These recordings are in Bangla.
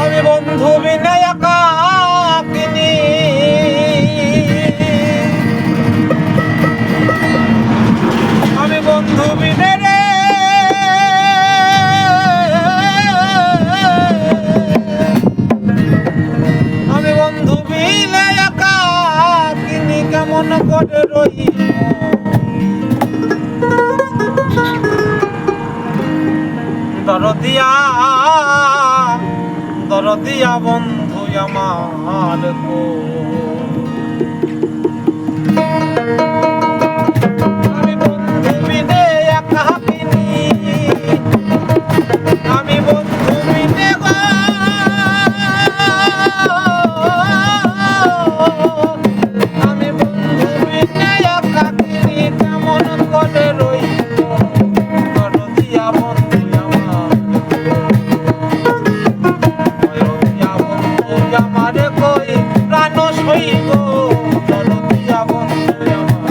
আমি বন্ধু বিনে একাকিনী, আমি বন্ধু বিনে রে আমি বন্ধু বিনে একাকিনী কেমন করে রই। দরদিয়া বন্ধু আমার গো, আমি বন্ধু বিনে একাকিনী, আমি বন্ধু বিনে গো, আমি বন্ধু বিনে একাকিনী কেমন করে রই। দরদিয়া বন্ধু আমারে কই প্রাণ সইব, দরদিয়া বন্ধু আমার।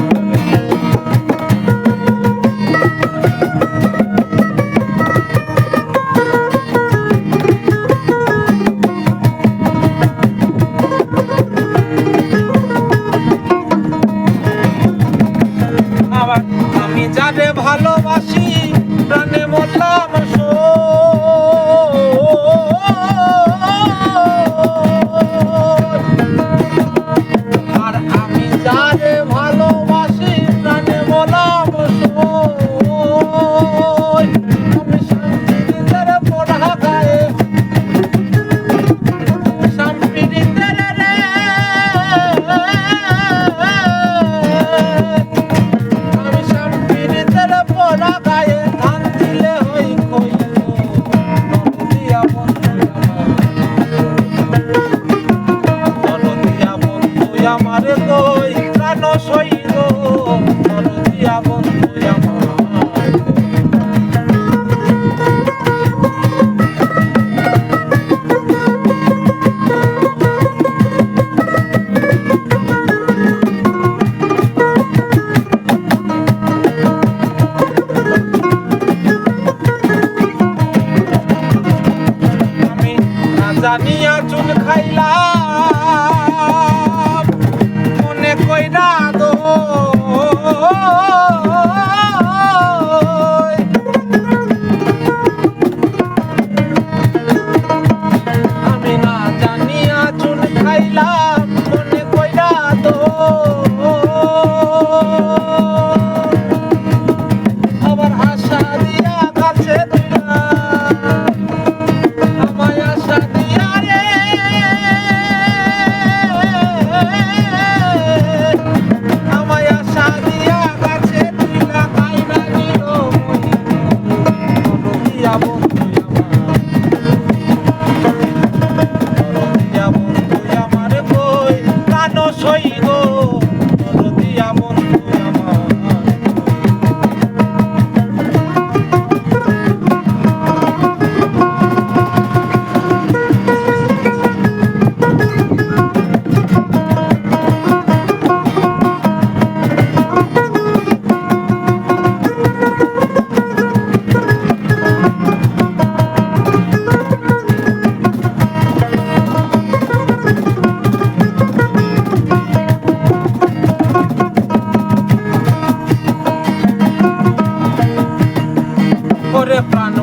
আমি যারে ভালোবাসি প্রাণে মরলাম আর আমি যারে ভালোবাসি প্রাণে মরলাম আমি শান্তির পড়া গায়ে শান্তির রে আমি শান্তির পড়া গায়ে ধান দিলে হই কই। দরদিয়া বন্ধু আমারে কই প্রাণ সইল, দরদিয়া বন্ধু আমার। আমি না জানিয়া চুন খাইলাম মনে কইরা দো, আমি না জানিয়া চুন খাইলাম মনে কইরা দো, আবার আশা দিয়া কাছে দিলাম, আমায় আশা দিয়া রে আমায় আশা দিয়া কাছে দিলা কাইনা নিল মই। দরদিয়া বন্ধু দরদিয়া বন্ধু আমার কই প্রাণ সইব, দরদিয়া বন্ধু আমার। ওরে প্রাণ